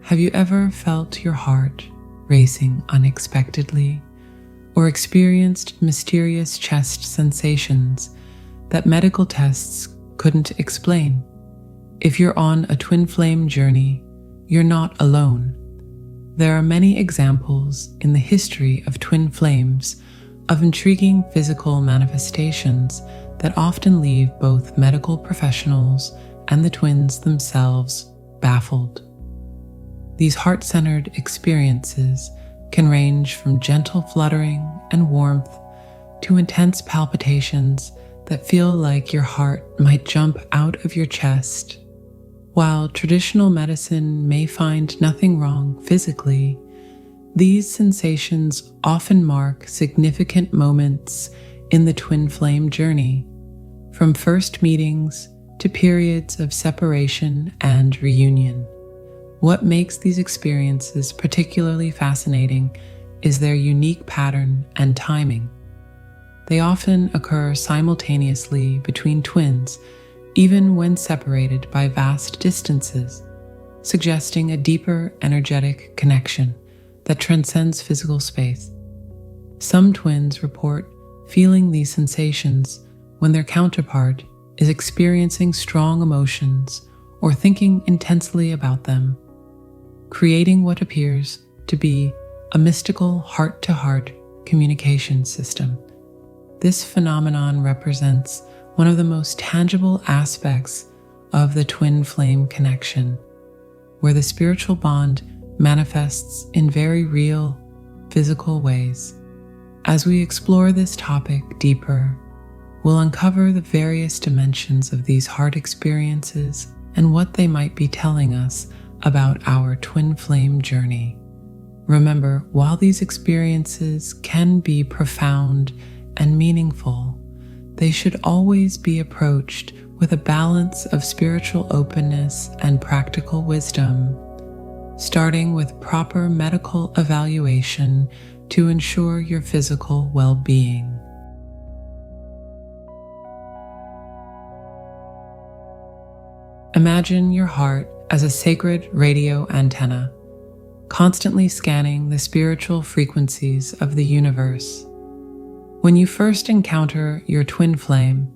Have you ever felt your heart racing unexpectedly or experienced mysterious chest sensations that medical tests couldn't explain? If you're on a twin flame journey, you're not alone. There are many examples in the history of twin flames of intriguing physical manifestations that often leave both medical professionals and the twins themselves baffled. These heart-centered experiences can range from gentle fluttering and warmth to intense palpitations that feel like your heart might jump out of your chest. While traditional medicine may find nothing wrong physically, these sensations often mark significant moments in the twin flame journey, from first meetings to periods of separation and reunion. What makes these experiences particularly fascinating is their unique pattern and timing. They often occur simultaneously between twins, even when separated by vast distances, suggesting a deeper energetic connection that transcends physical space. Some twins report feeling these sensations when their counterpart is experiencing strong emotions or thinking intensely about them, creating what appears to be a mystical heart-to-heart communication system. This phenomenon represents one of the most tangible aspects of the twin flame connection, where the spiritual bond manifests in very real, physical ways. As we explore this topic deeper, we'll uncover the various dimensions of these heart experiences and what they might be telling us about our twin flame journey. Remember, while these experiences can be profound and meaningful, they should always be approached with a balance of spiritual openness and practical wisdom, starting with proper medical evaluation to ensure your physical well-being. Imagine your heart as a sacred radio antenna, constantly scanning the spiritual frequencies of the universe. When you first encounter your twin flame,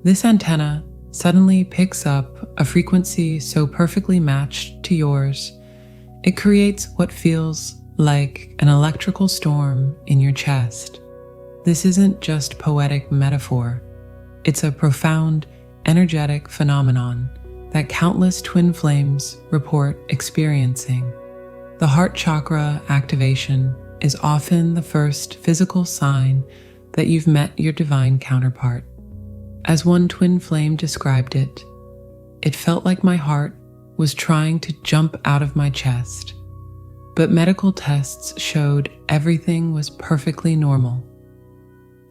this antenna suddenly picks up a frequency so perfectly matched to yours, it creates what feels like an electrical storm in your chest. This isn't just poetic metaphor, it's a profound, energetic phenomenon that countless twin flames report experiencing. The heart chakra activation is often the first physical sign that you've met your divine counterpart. As one twin flame described it, "It felt like my heart was trying to jump out of my chest, but medical tests showed everything was perfectly normal.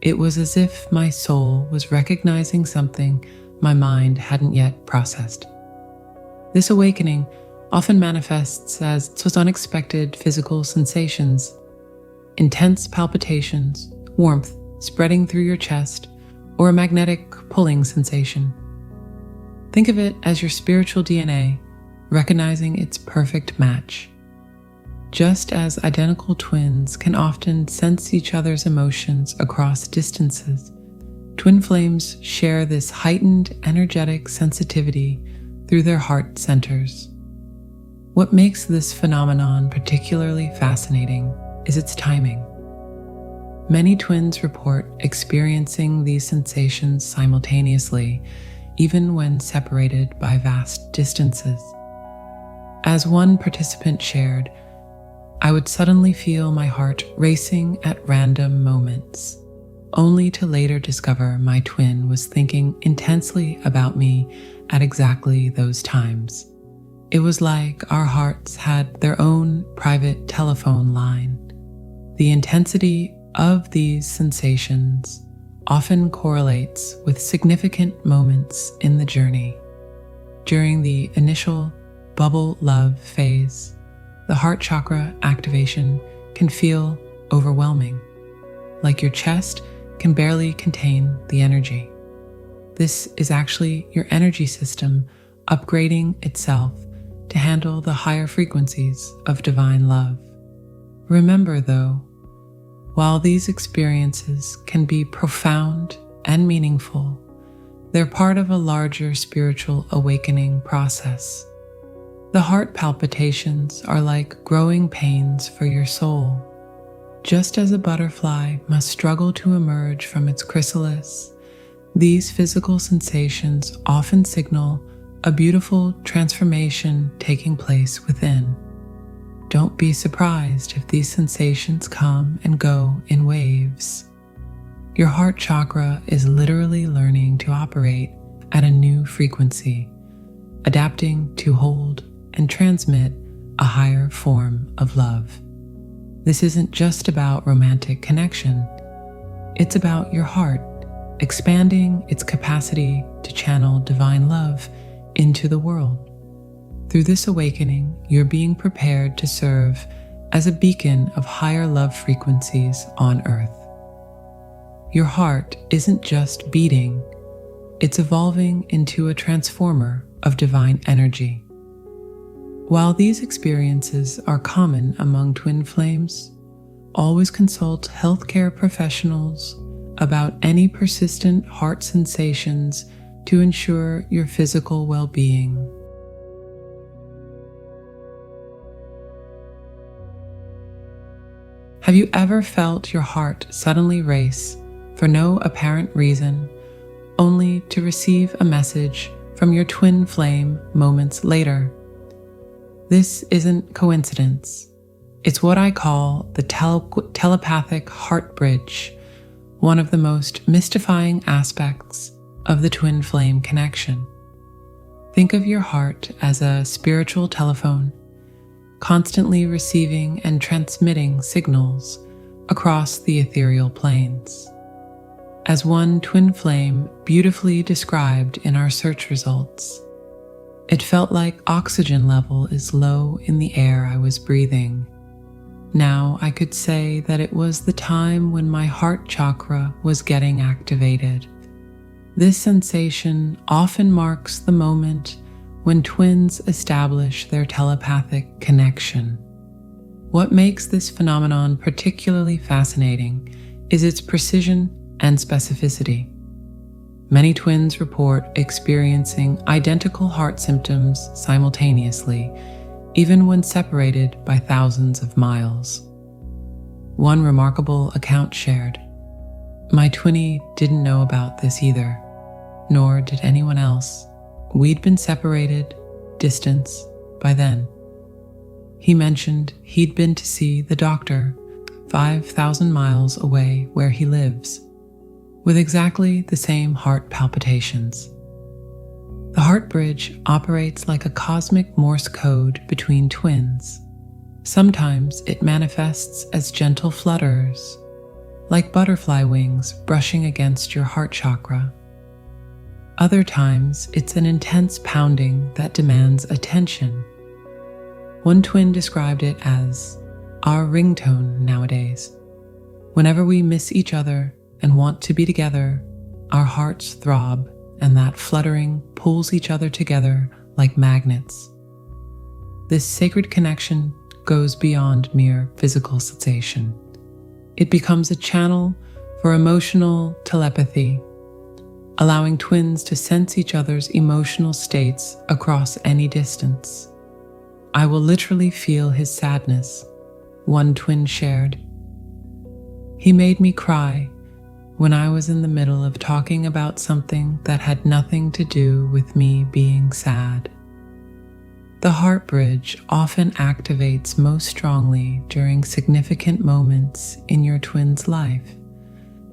It was as if my soul was recognizing something my mind hadn't yet processed." This awakening often manifests as unexpected physical sensations, intense palpitations, warmth spreading through your chest, or a magnetic pulling sensation. Think of it as your spiritual DNA recognizing its perfect match. Just as identical twins can often sense each other's emotions across distances, twin flames share this heightened energetic sensitivity through their heart centers. What makes this phenomenon particularly fascinating is its timing. Many twins report experiencing these sensations simultaneously, even when separated by vast distances. As one participant shared, "I would suddenly feel my heart racing at random moments, only to later discover my twin was thinking intensely about me at exactly those times. It was like our hearts had their own private telephone line." The intensity of these sensations often correlates with significant moments in the journey. During the initial bubble love phase, the heart chakra activation can feel overwhelming, like your chest can barely contain the energy. This is actually your energy system upgrading itself to handle the higher frequencies of divine love. Remember, though, while these experiences can be profound and meaningful, they're part of a larger spiritual awakening process. The heart palpitations are like growing pains for your soul. Just as a butterfly must struggle to emerge from its chrysalis, these physical sensations often signal a beautiful transformation taking place within. Don't be surprised if these sensations come and go in waves. Your heart chakra is literally learning to operate at a new frequency, adapting to hold and transmit a higher form of love. This isn't just about romantic connection. It's about your heart expanding its capacity to channel divine love into the world. Through this awakening, you're being prepared to serve as a beacon of higher love frequencies on earth. Your heart isn't just beating, it's evolving into a transformer of divine energy. While these experiences are common among twin flames, always consult healthcare professionals about any persistent heart sensations to ensure your physical well-being. Have you ever felt your heart suddenly race for no apparent reason, only to receive a message from your twin flame moments later? This isn't coincidence. It's what I call the telepathic heart bridge, one of the most mystifying aspects of the twin flame connection. Think of your heart as a spiritual telephone, constantly receiving and transmitting signals across the ethereal planes. As one twin flame beautifully described in our search results, it felt like oxygen level is low in the air I was breathing. Now I could say that it was the time when my heart chakra was getting activated. This sensation often marks the moment when twins establish their telepathic connection. What makes this phenomenon particularly fascinating is its precision and specificity. Many twins report experiencing identical heart symptoms simultaneously, even when separated by thousands of miles. One remarkable account shared, "My twinnie didn't know about this either, nor did anyone else. We'd been separated, distance, by then." He mentioned he'd been to see the doctor 5,000 miles away where he lives, with exactly the same heart palpitations. The heart bridge operates like a cosmic Morse code between twins. Sometimes it manifests as gentle flutters, like butterfly wings brushing against your heart chakra. Other times, it's an intense pounding that demands attention. One twin described it as our ringtone nowadays. Whenever we miss each other and want to be together, our hearts throb, and that fluttering pulls each other together like magnets. This sacred connection goes beyond mere physical sensation. It becomes a channel for emotional telepathy, allowing twins to sense each other's emotional states across any distance. "I will literally feel his sadness," one twin shared. "He made me cry when I was in the middle of talking about something that had nothing to do with me being sad." The heart bridge often activates most strongly during significant moments in your twin's life,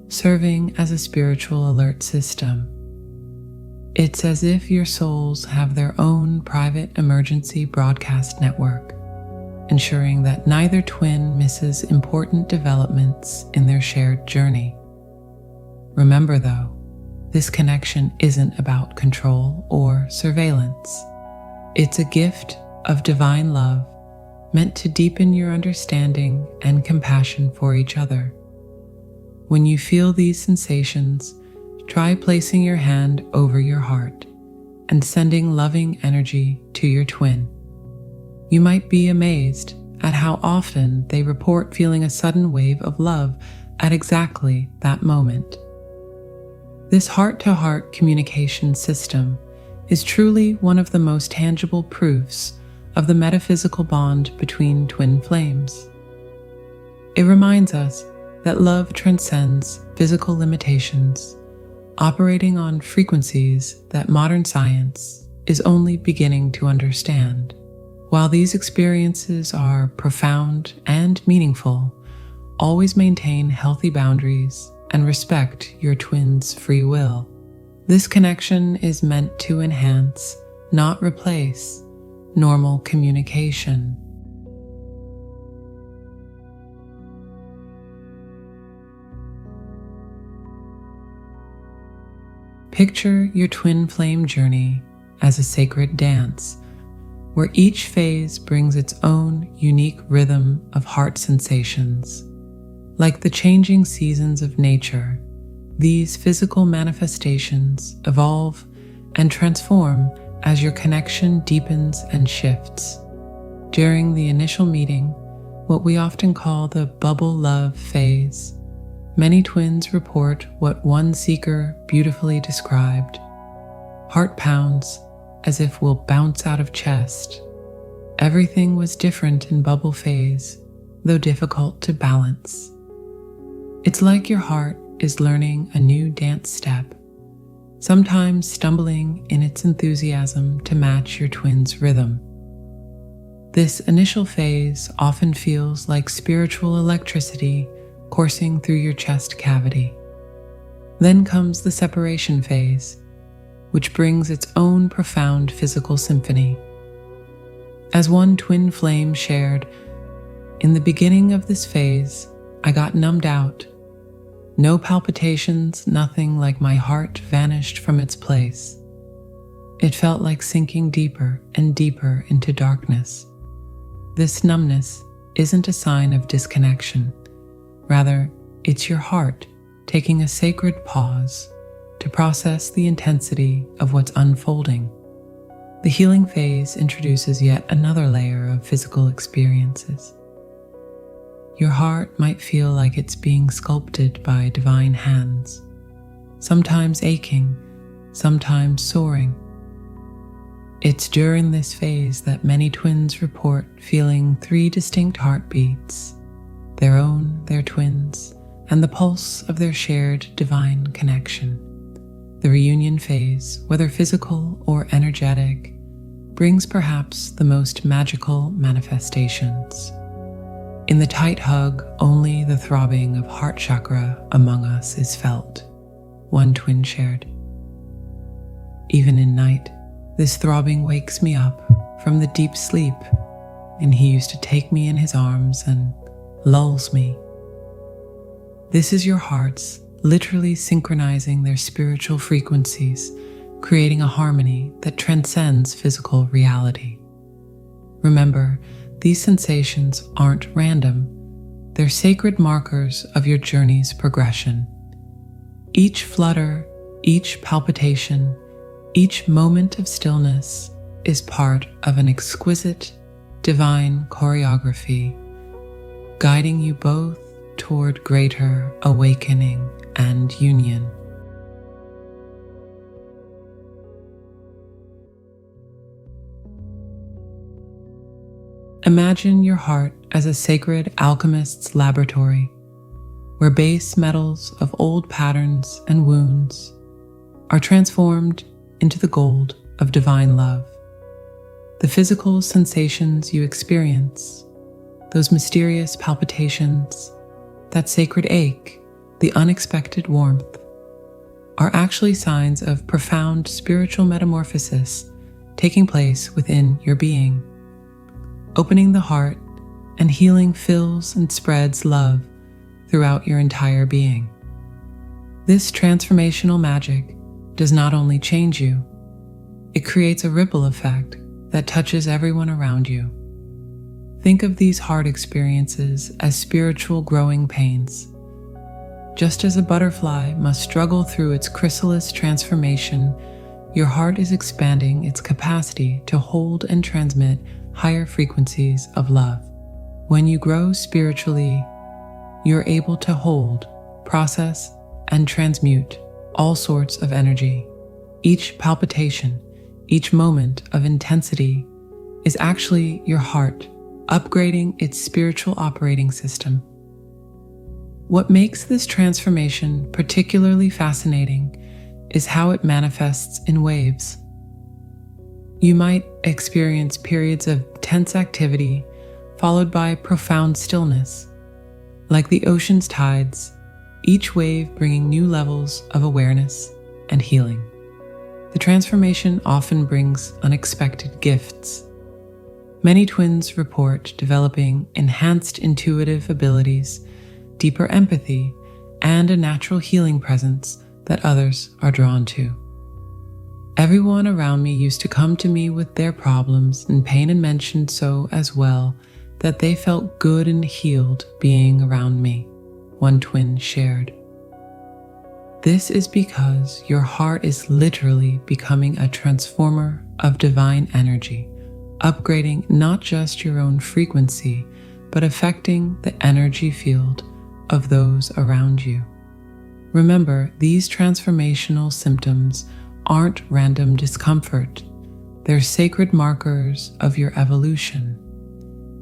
serving as a spiritual alert system. It's as if your souls have their own private emergency broadcast network, ensuring that neither twin misses important developments in their shared journey. Remember, though, this connection isn't about control or surveillance. It's a gift of divine love meant to deepen your understanding and compassion for each other. When you feel these sensations, try placing your hand over your heart and sending loving energy to your twin. You might be amazed at how often they report feeling a sudden wave of love at exactly that moment. This heart-to-heart communication system is truly one of the most tangible proofs of the metaphysical bond between twin flames. It reminds us that love transcends physical limitations, operating on frequencies that modern science is only beginning to understand. While these experiences are profound and meaningful, always maintain healthy boundaries and respect your twin's free will. This connection is meant to enhance, not replace, normal communication. Picture your twin flame journey as a sacred dance, where each phase brings its own unique rhythm of heart sensations. Like the changing seasons of nature, these physical manifestations evolve and transform as your connection deepens and shifts. During the initial meeting, what we often call the bubble love phase, many twins report what one seeker beautifully described: heart pounds as if we'll bounce out of chest. Everything was different in bubble phase, though difficult to balance. It's like your heart is learning a new dance step, sometimes stumbling in its enthusiasm to match your twin's rhythm. This initial phase often feels like spiritual electricity coursing through your chest cavity. Then comes the separation phase, which brings its own profound physical symphony. As one twin flame shared, "In the beginning of this phase, I got numbed out. No palpitations, nothing, like my heart vanished from its place. It felt like sinking deeper and deeper into darkness." This numbness isn't a sign of disconnection. Rather, it's your heart taking a sacred pause to process the intensity of what's unfolding. The healing phase introduces yet another layer of physical experiences. Your heart might feel like it's being sculpted by divine hands, sometimes aching, sometimes soaring. It's during this phase that many twins report feeling 3 distinct heartbeats: their own, their twins, and the pulse of their shared divine connection. The reunion phase, whether physical or energetic, brings perhaps the most magical manifestations. In the tight hug, only the throbbing of heart chakra among us is felt, one twin shared. Even in night, this throbbing wakes me up from the deep sleep, and he used to take me in his arms and lulls me. This is your hearts literally synchronizing their spiritual frequencies, creating a harmony that transcends physical reality. Remember, these sensations aren't random. They're sacred markers of your journey's progression. Each flutter, each palpitation, each moment of stillness is part of an exquisite, divine choreography, guiding you both toward greater awakening and union. Imagine your heart as a sacred alchemist's laboratory, where base metals of old patterns and wounds are transformed into the gold of divine love. The physical sensations you experience, those mysterious palpitations, that sacred ache, the unexpected warmth, are actually signs of profound spiritual metamorphosis taking place within your being. Opening the heart and healing fills and spreads love throughout your entire being. This transformational magic does not only change you, it creates a ripple effect that touches everyone around you. Think of these heart experiences as spiritual growing pains. Just as a butterfly must struggle through its chrysalis transformation, your heart is expanding its capacity to hold and transmit higher frequencies of love. When you grow spiritually, you're able to hold, process, and transmute all sorts of energy. Each palpitation, each moment of intensity is actually your heart upgrading its spiritual operating system. What makes this transformation particularly fascinating is how it manifests in waves. You might experience periods of tense activity followed by profound stillness. Like the ocean's tides, each wave bringing new levels of awareness and healing. The transformation often brings unexpected gifts. Many twins report developing enhanced intuitive abilities, deeper empathy, and a natural healing presence that others are drawn to. Everyone around me used to come to me with their problems and pain and mentioned so as well that they felt good and healed being around me, one twin shared. This is because your heart is literally becoming a transformer of divine energy, upgrading not just your own frequency, but affecting the energy field of those around you. Remember, these transformational symptoms aren't random discomfort. They're sacred markers of your evolution.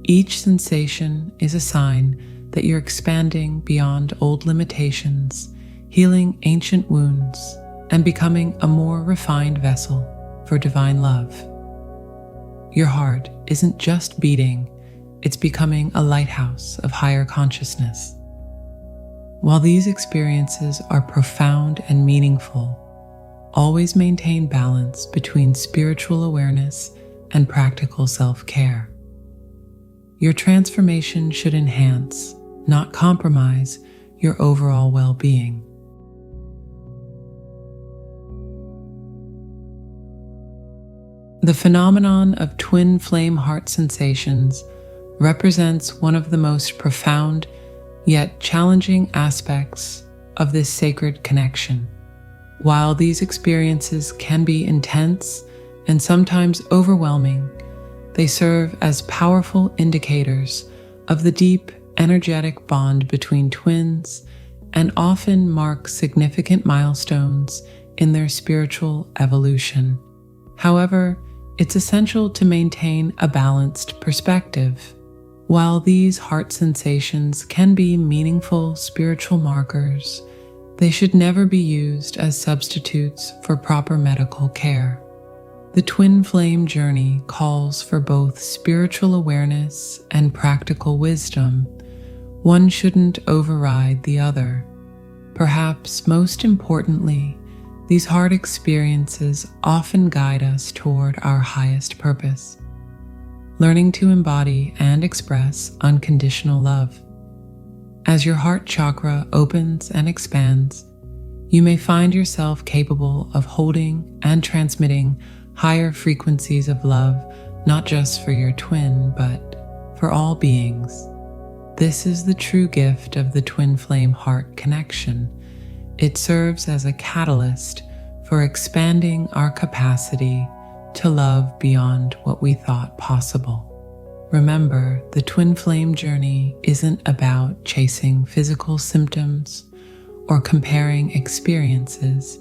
Each sensation is a sign that you're expanding beyond old limitations, healing ancient wounds, and becoming a more refined vessel for divine love. Your heart isn't just beating, it's becoming a lighthouse of higher consciousness. While these experiences are profound and meaningful, always maintain balance between spiritual awareness and practical self-care. Your transformation should enhance, not compromise, your overall well-being. The phenomenon of twin flame heart sensations represents one of the most profound yet challenging aspects of this sacred connection. While these experiences can be intense and sometimes overwhelming, they serve as powerful indicators of the deep, energetic bond between twins and often mark significant milestones in their spiritual evolution. However, it's essential to maintain a balanced perspective. While these heart sensations can be meaningful spiritual markers, they should never be used as substitutes for proper medical care. The twin flame journey calls for both spiritual awareness and practical wisdom. One shouldn't override the other. Perhaps most importantly, these hard experiences often guide us toward our highest purpose, learning to embody and express unconditional love. As your heart chakra opens and expands, you may find yourself capable of holding and transmitting higher frequencies of love, not just for your twin, but for all beings. This is the true gift of the twin flame heart connection. It serves as a catalyst for expanding our capacity to love beyond what we thought possible. Remember, the twin flame journey isn't about chasing physical symptoms or comparing experiences.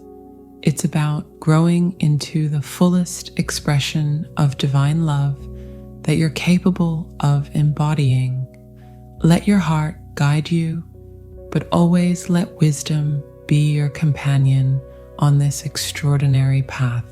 It's about growing into the fullest expression of divine love that you're capable of embodying. Let your heart guide you, but always let wisdom be your companion on this extraordinary path.